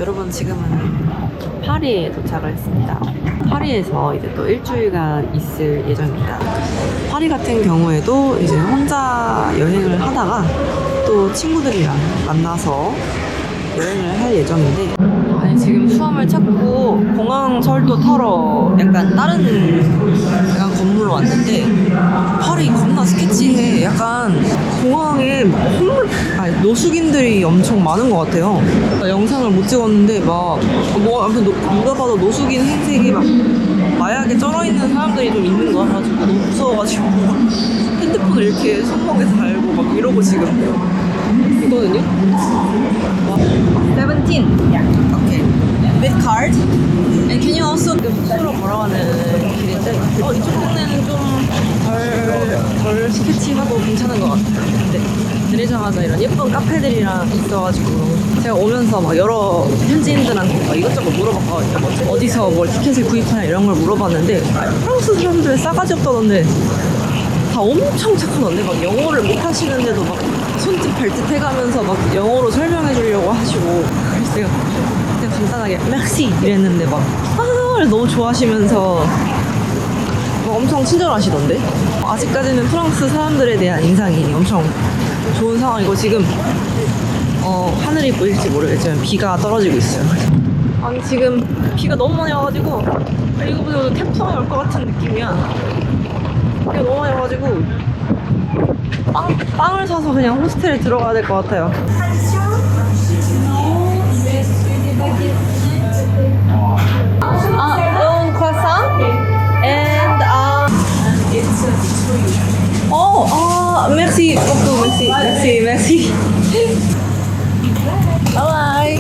여러분 지금은 파리에 도착을 했습니다. 파리에서 이제 또 일주일간 있을 예정입니다. 파리 같은 경우에도 이제 혼자 여행을 하다가 또 친구들이랑 만나서 여행을 할 예정인데, 아니 지금 수험을 찾고 공항철도 타러 약간 다른 약간 건물로 왔는데 파리 겁나 스케치해. 약간 공항에 막 노숙인들이 엄청 많은 것 같아요. 영상을 못 찍었는데 막 아무튼 누가 봐도 노숙인 행색이 막 마약에 쩔어있는 사람들이 좀 있는 거 같아가지고 너무 무서워가지고 핸드폰을 이렇게 손목에 달고 막 이러고 지금 있거든요. 17. Okay. With card. And can you also 숙소로 걸어가는 길인데 이쪽 동네는 좀 덜 스케치하고 괜찮은 것 같아요. 근데 내리자마자 이런 예쁜 카페들이랑 있어가지고 제가 오면서 막 여러 현지인들한테 막 이것저것 물어봤거든요. 뭐 어디서 뭘 티켓을 구입하냐 이런 걸 물어봤는데 프랑스 사람들 싸가지 없다던데 다 엄청 착하던데 막 영어를 못 하시는데도 막 손짓 발짓 해가면서 막 영어로 설명해 주려고 하시고, 그래서 제가 그냥 간단하게 merci 이랬는데 막 너무 좋아하시면서 막 엄청 친절하시던데. 아직까지는 프랑스 사람들에 대한 인상이 엄청 좋은 상황이고, 지금 하늘이 보일지 모르겠지만 비가 떨어지고 있어요. 아니 지금 비가 너무 많이 와가지고 이거 보세요, 태풍이 올 것 같은 느낌이야. 비가 너무 많이 와가지고 빵을 사서 그냥 호스텔에 들어가야 될 것 같아요. Un croissant and merci beaucoup, merci. Bye.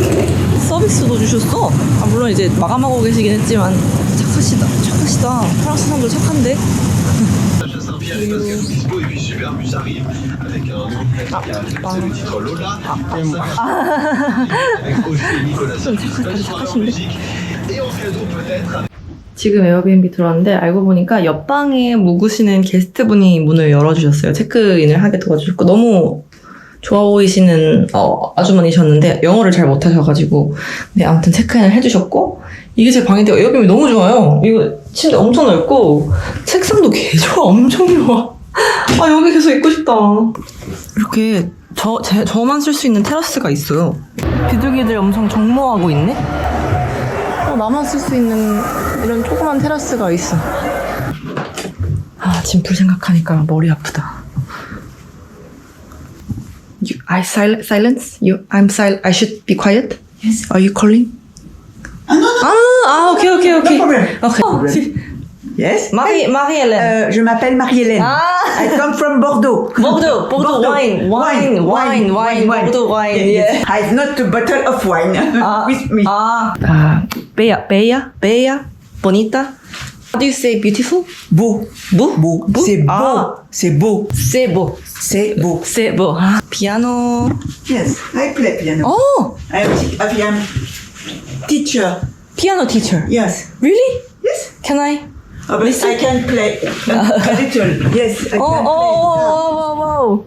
서비스도 주셨어. 물론 이제 마감하고 계시긴 했지만 착하시다. 프랑스 사람들 착한데. 지금 에어비앤비 들어왔는데 알고 보니까 옆방에 묵으시는 게스트분이 문을 열어주셨어요. 체크인을 하게 도와주셨고, 너무 좋아 보이시는 아주머니셨는데 영어를 잘 못하셔가지고 네, 아무튼 체크인을 해주셨고, 이게 제 방인데 에어비앤비 너무 좋아요. 이거 침대 엄청 넓고 책상도 개 좋아. 엄청 좋아. 여기 계속 있고 싶다. 이렇게 저만 쓸 수 있는 테라스가 있어요. 비둘기들 엄청 정모하고 있네? 나만 쓸 수 있는 이런 조그만 테라스가 있어. 짐풀 생각하니까 머리 아프다. Silence? I should be quiet? Yes. Are you calling? No. Okay. No problem. Okay. Yes. Marie-Hélène. Je m'appelle Marie-Hélène. I come from Bordeaux. Bordeaux wine. Bordeaux wine. Yes. I have not a bottle of wine with me. Bella, bonita. How do you say beautiful? Beau. Beau? C'est beau. C'est beau. C'est beau. C'est beau. C'est beau. Piano. Yes, I play piano. Oh, I am teacher. piano teacher. Yes. Really? Yes. Can I? But I can play a little. Yes, I can play. Oh.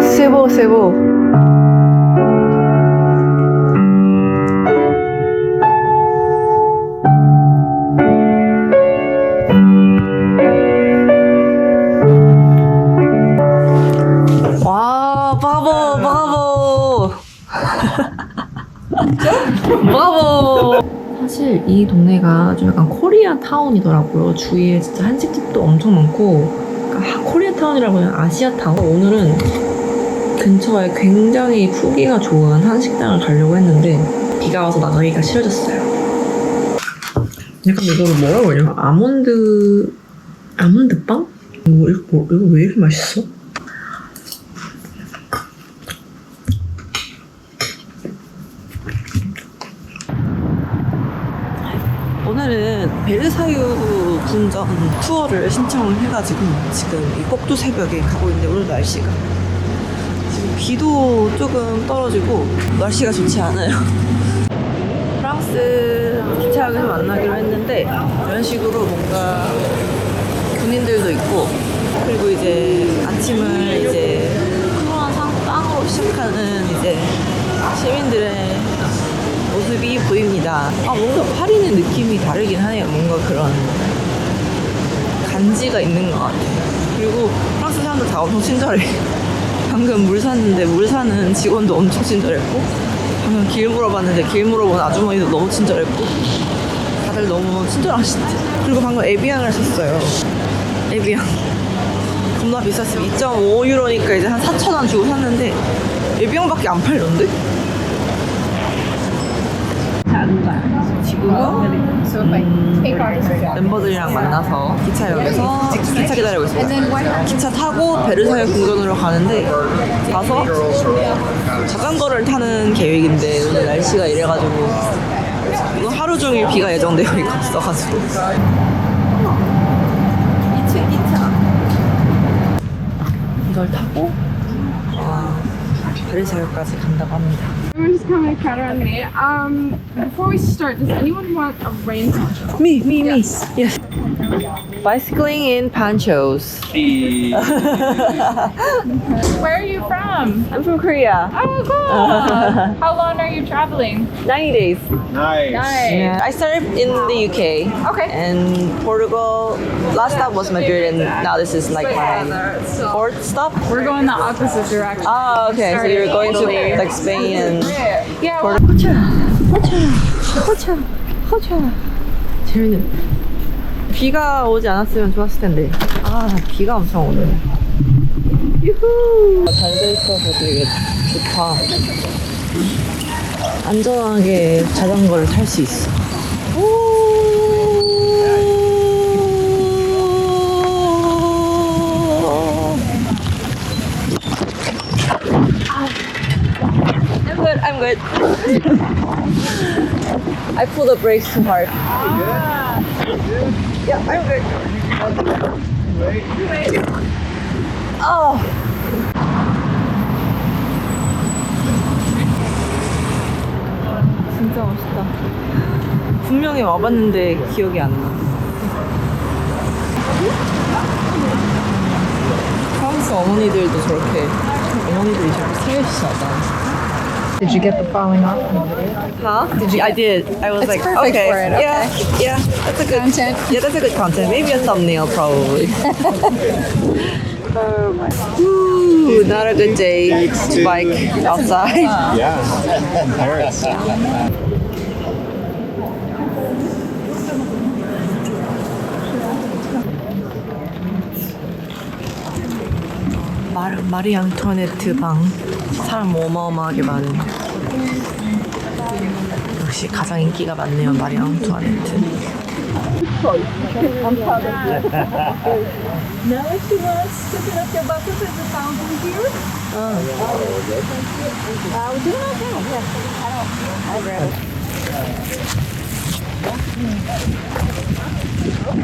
C'est beau. 와, 브라보. 브라보. 사실 이 동네가 좀 약간 코리아 타운이더라고요. 주위에 진짜 한식집도 엄청 많고, 그러니까 코리아 타운이라고 하면 아시아 타운. 오늘은 근처에 굉장히 후기가 좋은 한식당을 가려고 했는데 비가 와서 나가기가 싫어졌어요. 약간 이거를 뭐라고 그러냐? 아몬드빵? 이거 왜 이렇게 맛있어? 오늘은 베르사유 궁전 투어를 신청을 해가지고 지금 이 꼭두 새벽에 가고 있는데, 오늘 날씨가 지금 비도 조금 떨어지고 날씨가 좋지 않아요. 프랑스 기차역에서 만나기로 했는데 이런 식으로 뭔가 군인들도 있고, 그리고 이제 아침을 이제 보입니다. 아, 뭔가 파리는 느낌이 다르긴 하네요. 뭔가 그런 간지가 있는 것 같아요. 그리고 프랑스 사람들 다 엄청 친절해. 방금 물 샀는데 물 사는 직원도 엄청 친절했고, 방금 길 물어봤는데 길 물어본 아주머니도 너무 친절했고, 다들 너무 친절하시대. 그리고 방금 에비앙을 샀어요. 에비앙 겁나 비쌌어요. 2.5유로니까 이제 한 4,000원 주고 샀는데 에비앙밖에 안 팔던데? 지금은 멤버들이랑 만나서 기차역에서 기차 기다리고 있습니다. 기차 타고 베르사유 궁전으로 가는데 가서 자전거를 타는 계획인데 오늘 날씨가 이래가지고 이거 하루 종일 비가 예정되어 있어가지고 2층 기차 이걸 타고 베르사유까지 간다고 합니다. Everyone's coming to crowd around me. Before we start, does anyone want a rain poncho? Me. Yes. Bicycling in ponchos. Where are you from? I'm from Korea. Oh, cool. How long are you traveling? 90 days. Nice. Nice. Yeah. I started in the UK. Okay. And Portugal. Last stop was Madrid, and now this is like my fourth stop. We're going the opposite direction. Oh, okay. So you're going to Italy. like Spain and Yeah. Well, 재밌는. 비가 오지 않았으면 좋았을 텐데. 아, 비가 엄청 오네. 유후. 잘 돼 있어서 되게 좋다. 안전하게 자전거를 탈 수 있어. I'm good. I pulled the brakes too hard. Yeah, I'm good. Oh. 진짜 멋있다. 분명히 와봤는데 기억이 안 나. 프랑스 어머니들도 저렇게 어머니들이 저렇게 스웨시하다. did you get the falling off? Huh? I did. I was like, perfect okay, for it, yeah, that's a good Content. Yeah, that's a good content. Maybe a thumbnail, probably. Ooh, not a good day to bike outside. Yeah. Paris. 마리 앙투아네트 방 사람 어마어마하게 많은. 역시 가장 인기가 많네요, 마리 앙투아네트.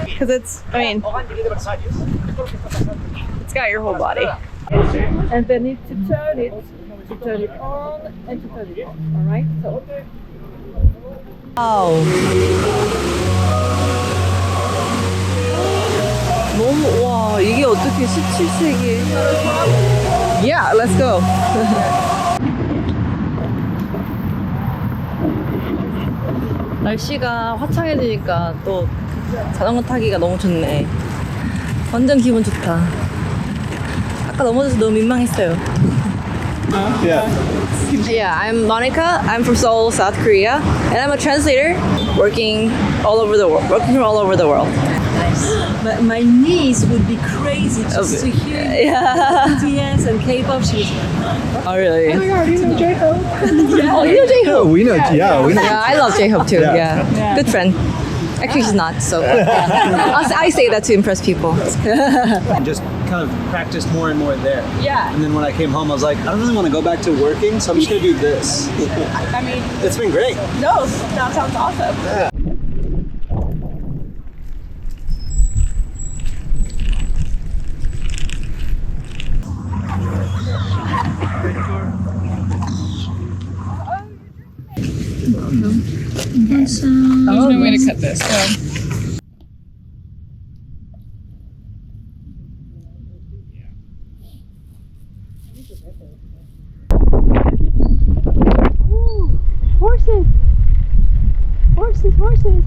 Because it's, I mean, it's got your whole body. And then need to turn it on and to turn it off. Alright? So. 와우. 너무, 와, 이게 어떻게 17세기에. Yeah, let's go. 날씨가 화창해지니까 또 자전거 타기가 너무 좋네. 완전 기분 좋다. 아까 넘어져서 너무 민망했어요. Yeah. Yeah, I'm Monica. I'm from Seoul, South Korea, and I'm a translator working all over the world. My niece would be crazy just to hear Yeah. BTS and K-pop. She's Oh, really? Oh my god, you know J-Hope? Oh, you know J-Hope? We know. Yeah, we know. Yeah, I love J-Hope too. Yeah. Yeah. Good friend. Actually, she's not, so. I say that to impress people. Just kind of practiced more and more there. Yeah. And then when I came home, I was like, I don't really want to go back to working, so I'm just going to do this. I mean, It's been great. no, that sounds awesome. There's no way to cut this. So. Horses. horses.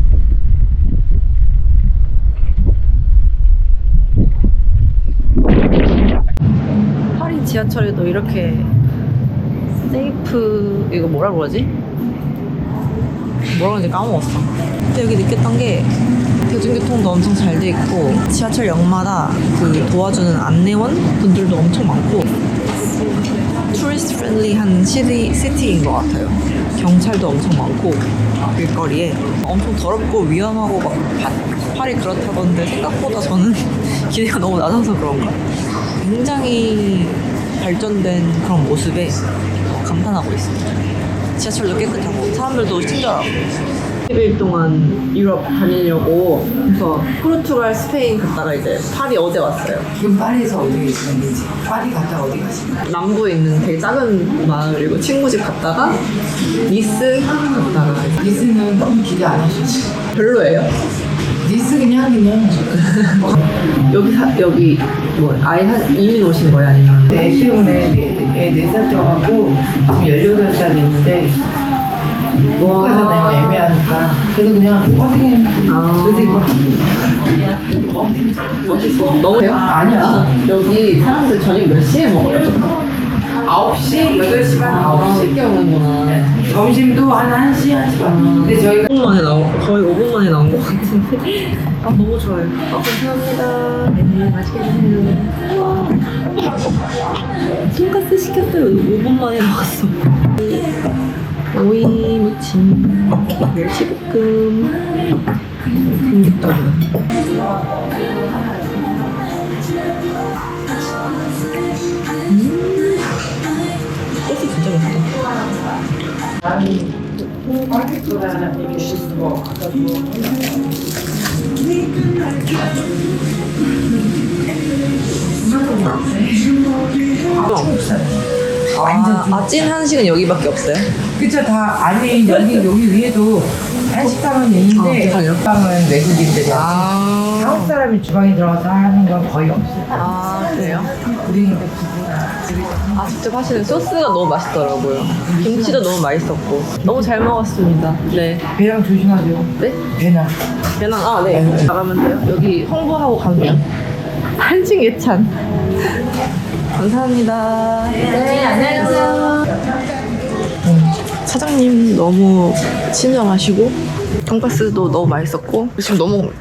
파리 지하철에도 이렇게 세이프 이거 뭐라 그러지? 뭐라 그러는지 까먹었어. 근데 여기 느꼈던 게 대중교통도 엄청 잘 돼 있고 지하철역마다 그 도와주는 안내원 분들도 엄청 많고 투리스트 프렌들리한 시티인 것 같아요. 경찰도 엄청 많고 길거리에 엄청 더럽고 위험하고 막 파리 그렇다던데 생각보다 저는 기대가 너무 낮아서 그런가 굉장히 발전된 그런 모습에 감탄하고 있습니다. 지하철도 깨끗하고 사람들도 친절하고 10일 동안 유럽 다니려고 그래서 포르투갈, 스페인 갔다가 이제 파리 어제 왔어요. 지금 파리에서 어디 계시는지. 파리 갔다 어디 가시나요? 남부에 있는 되게 작은 마을이고 친구 집 갔다가 니스 갔다가 니스는 너무 기대 안 하시지. 별로예요. 니스 그냥. 여기 뭐 아예 이민 오신 거예요 아니면? 애 때문에 4살 떠가고 지금 18살인데 가서 내가 애매하니까 그래서 그냥 어떻게 너무 아니야. 여기 사람들 저녁 몇 시에 먹어요? 9시, 8시 반, 9시. 늦게 오는구나. 점심도 한 1시, 1시 반. 근데 저희가 5분 만에 거의 5분 만에 나온 것 같은데. 아, 너무 좋아요. 감사합니다. 네, 맛있게 드세요. 돈까스 시켰어요. 5분 만에 나왔어. 오이 무침, 멸치볶음, 삼겹살. 소스 진짜 맛있다. 찐 한식은 여기밖에 없어요? 그쵸, 다 안에 여기 위에도 한식당은 있는데 세상에요? 주방은 외국인들이 아, 한국 사람이 주방에 들어가서 하는 건 거의 없어요. 그래요? 우리는 직접 하시는 소스가 너무 맛있더라고요. 김치도 너무 맛있었고. 너무 잘 먹었습니다. 네. 배낭 조심하세요. 네? 배낭. 배낭, 네. 나가면 돼요. 여기 홍보하고 가면 돼요. 한식 예찬. 감사합니다. 네, 안녕하세요. 사장님 너무 친절하시고 돈가스도 너무 맛있었고 지금 너무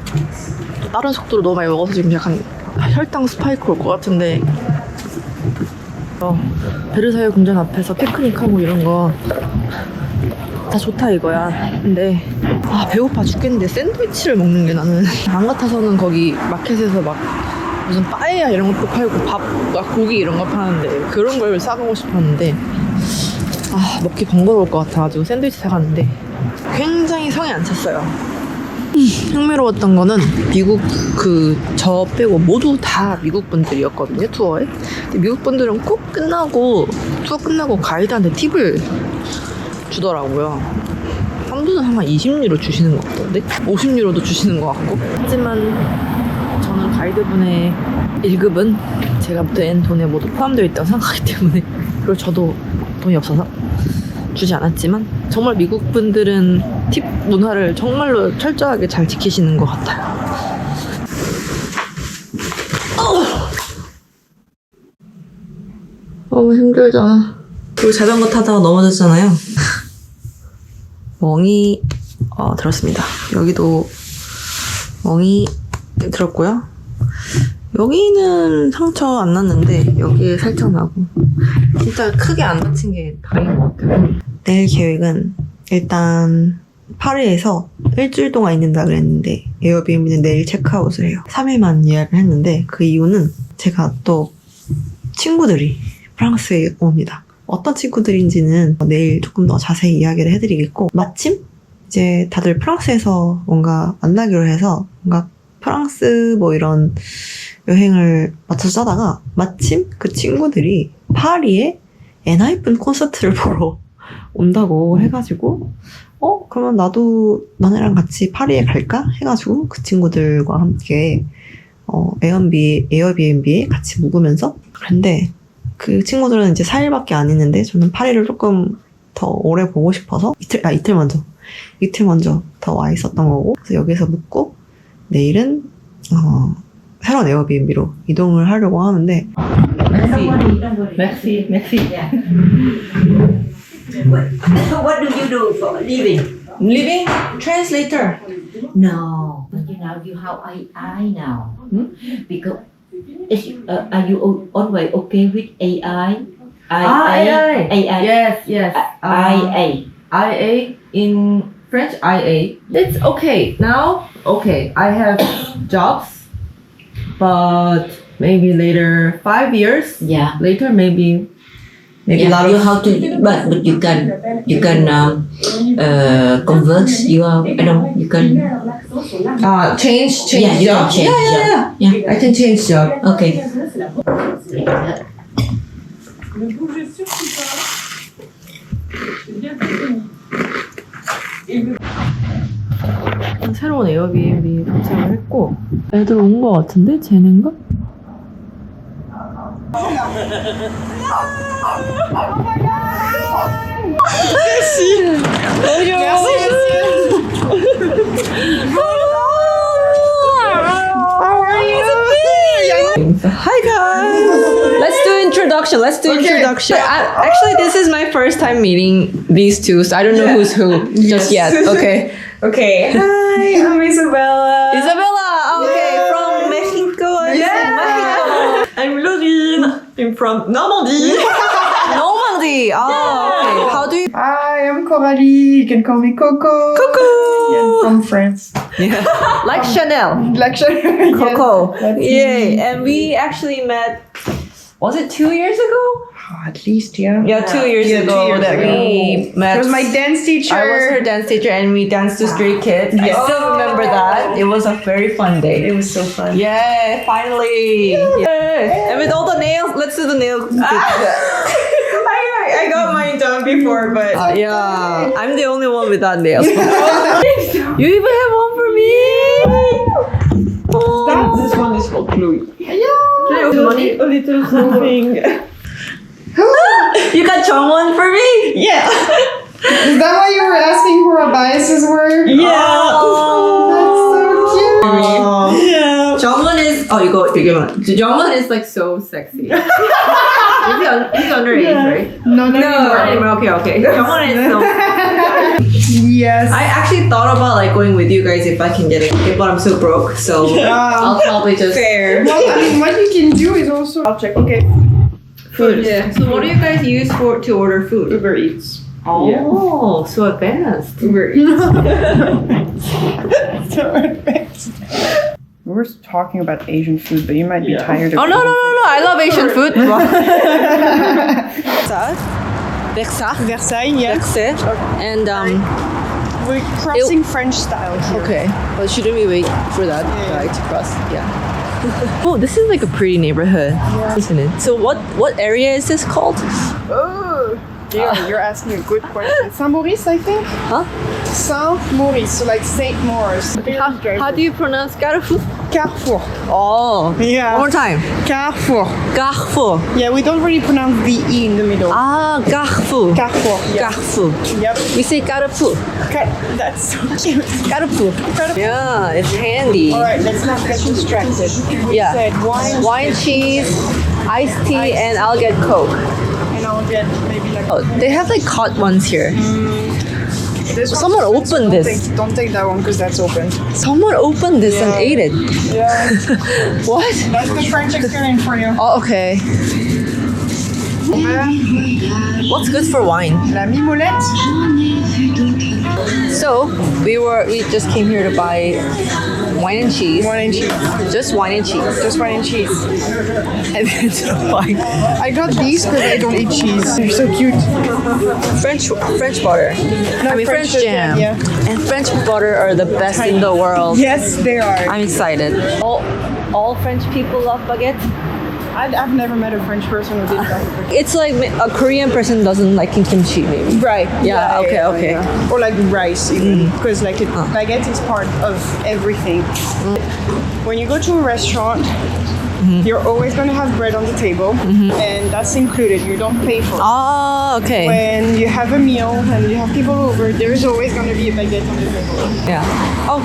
다른 속도로 너무 많이 먹어서 지금 약간 혈당 스파이크 올 것 같은데 베르사유 궁전 앞에서 피크닉하고 이런 거 다 좋다 이거야. 근데 배고파 죽겠는데 샌드위치를 먹는 게 나는 안 같아서는 거기 마켓에서 막 무슨 빠에야 이런 것도 팔고 밥, 막 고기 이런 거 파는데 그런 걸 싸가고 싶었는데 먹기 번거로울 것 같아가지고 샌드위치 사갔는데 굉장히 성에 안 찼어요. 흥미로웠던 거는 미국 저 빼고 모두 다 미국 분들이었거든요, 투어에. 근데 미국 분들은 꼭 투어 끝나고 가이드한테 팁을 주더라고요. 한 분은 한 20유로 주시는 것 같던데 50유로도 주시는 것 같고. 하지만 저는 가이드분의 1급은 제가 낸 돈에 모두 포함되어 있다고 생각하기 때문에 그리고 저도 돈이 없어서 주지 않았지만 정말 미국 분들은 팁 문화를 정말로 철저하게 잘 지키시는 것 같아요. 너무 힘들잖아. 그리고 자전거 타다가 넘어졌잖아요. 멍이 들었습니다. 여기도 멍이 들었고요. 여기는 상처 안 났는데 여기에 살짝 나고 진짜 크게 안 다친 게 다행인 것 같아요. 내일 계획은 일단 파리에서 일주일 동안 있는다 그랬는데 에어비앤비는 내일 체크아웃을 해요. 3일만 예약을 했는데 그 이유는 제가 또 친구들이 프랑스에 옵니다. 어떤 친구들인지는 내일 조금 더 자세히 이야기를 해드리겠고 마침 이제 다들 프랑스에서 뭔가 만나기로 해서 뭔가 프랑스 뭐 이런 여행을 맞춰서 짜다가 마침 그 친구들이 파리에 엔하이픈 콘서트를 보러 온다고 해가지고 그러면 나도 너네랑 같이 파리에 갈까? 해가지고 그 친구들과 함께 에어비앤비에 같이 묵으면서 그런데 그 친구들은 이제 4일밖에 안 있는데 저는 파리를 조금 더 오래 보고 싶어서 이틀 먼저 이틀 먼저 더 와 있었던 거고, 그래서 여기서 묵고 내일은 새로운 에어비앤비로 이동을 하려고 하는데. Merci. What do you do for a living? Living translator. No, but you know you how AI now. Because are you always okay with AI? AI. AI. Yes. IA. IA in French. IA. It's okay now. Okay, I have jobs, but maybe later 5 years Yeah. later maybe Yeah, lot you of how to, but you can convert your you can change yeah you job. can change job. Yeah. I can change job. Okay. 새로운 에어비앤비 도착을 했고, 애들 온 거 같은데? 쟤네인가? Hi guys! Let's do introduction. Actually, this is my first time meeting these two, so I don't know who's who just yet. Okay. Okay. Hi, I'm Isabella. Isabella. Okay, from Mexico. Mexico. I'm Laurine. I'm from Normandy. Normandy. Oh, okay. How do you? Hi, I'm Coralie. You can call me Coco. Yeah, from France. Like Chanel. Lecture. Coco. Yes, Yay. And we actually met, was it 2 years ago? At least, yeah. Yeah, 2 years Yeah, 2 ago years that ago. we met. It was my dance teacher. I was her dance teacher and we danced to Stray Kids. I still remember that. It was a very fun day. It was so fun. Yeah, finally. Yeah. And with all the nails, let's do the nails. I got mine done before, but Yeah, I'm the only one without nails. You even have one for me? Oh. this one is called Chloe. Money? A little something. You got Jongwon for me? Yeah. Is that why you were asking who our biases were? Yeah. That's so cute. Yeah. Jongwon is, oh, you go, Jongwon is like so sexy. He's underage, right? No, Not anymore. Okay. Jongwon is so. Yes. I actually thought about like going with you guys if I can get it, okay, but I'm so broke, so I'll probably just. Fair. Well, I mean, what you can do is also. I'll check. Okay. Food. Yeah. So what do you guys use to order food? Uber Eats. Oh, so advanced. Uber Eats. So advanced. We were talking about Asian food, but you might be tired of. Oh no! I love Asian food. Versailles, yes. Versailles. And We're crossing French style here. okay, well shouldn't we wait for that guy to cross? Yeah. Oh, this is like a pretty neighborhood, isn't it? So what area is this called? Oh, yeah, you're asking a good question. Saint-Maurice, I think? Huh? Saint-Maurice, so like Saint Maurice. How do you pronounce Carrefour? Carrefour. Oh, Yeah. one more time. Carrefour. Carrefour. Yeah, we don't really pronounce the E in the middle. Ah, Carrefour. Carrefour. Yeah. Carrefour. Yep. We say Carrefour. That's so cute. Carrefour. Yeah, it's handy. All right, let's not get distracted. We Yeah. said Wine, cheese, iced tea, and I'll get Coke. and I'll get maybe like. Oh, they have like hot ones here. This one's Someone open, so opened don't this. Don't take that one because that's open. Someone opened this and ate it. Yeah. What? That's the French experience for you. Oh, okay. What's good for wine? La mimolette. So we just came here to buy wine and cheese. Wine and cheese. Just wine and cheese. Just wine and cheese. And then to wine. I got these because I don't eat cheese. They're so cute. French butter. No, I mean French jam. Yeah. And French butter are the best in the world. Yes, they are. I'm excited. All French people love baguette. I've never met a French person who did that. It's like a Korean person doesn't like kimchi, maybe. Right. Yeah, okay. Yeah. Or like rice even. Because like baguette is part of everything. When you go to a restaurant, You're always going to have bread on the table, and that's included. You don't pay for it. 아, okay. When you have a meal and you have people over, there's always going to be a baguette on the table. Yeah. Oh,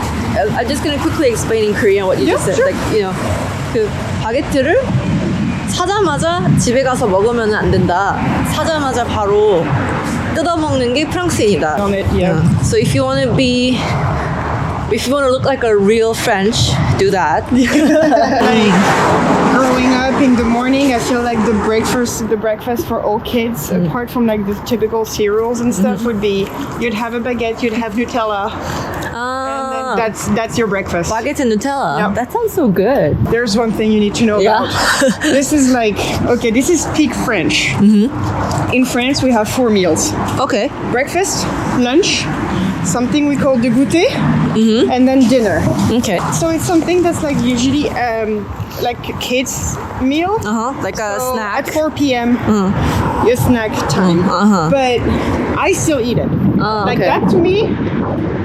I'm just gonna quickly explain in Korean what you just said. sure. Like, you know, 그 바게트를 사자마자 집에 가서 먹으면 안 된다. 사자마자 바로 뜯어 먹는 게 프랑스인이다. On it, yeah. So if you want to look like a real French, do that. Growing up in the morning, I feel like the breakfast for all kids, apart from like the typical cereals and stuff, would be you'd have a baguette, you'd have Nutella, 아, and that's your breakfast. 바게트 and Nutella. Yep. That sounds so good. There's one thing you need to know Yeah. about. This is like, okay, this is peak French. In France, we have 4 meals: Okay. breakfast, lunch, something we call the goûter, and then dinner. Okay. So it's something that's like usually like a kids meal. Like a So snack. at 4 p.m. Your snack time. But I still eat it. Like okay. that to me,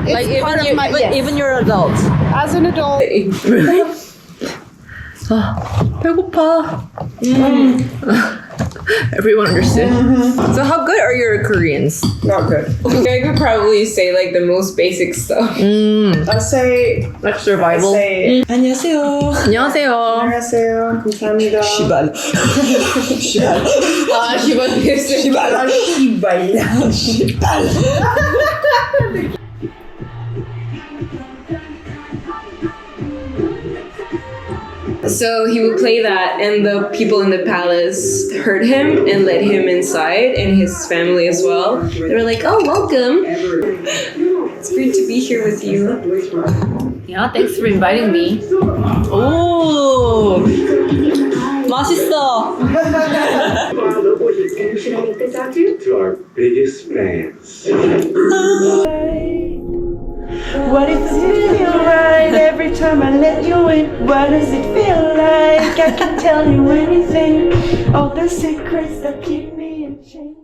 it's Like part even of my yes. even you're adult. As an adult. 배고파. Everyone understood. So how good are your Koreans? Not good. I could probably say like the most basic stuff. I'll say Like survival. 안녕하세요. 안녕하세요. 안녕하세요. 감사합니다. 시발. 아, 시발. So he would play that, and the people in the palace heard him and let him inside, and his family as well. They were like, "Oh, welcome! It's great to be here with you." Yeah, thanks for inviting me. 오, 맛있어. To our biggest fans. What if it feel right every time I let you in? What does it feel like? I can tell you anything. All the secrets that keep me in chains.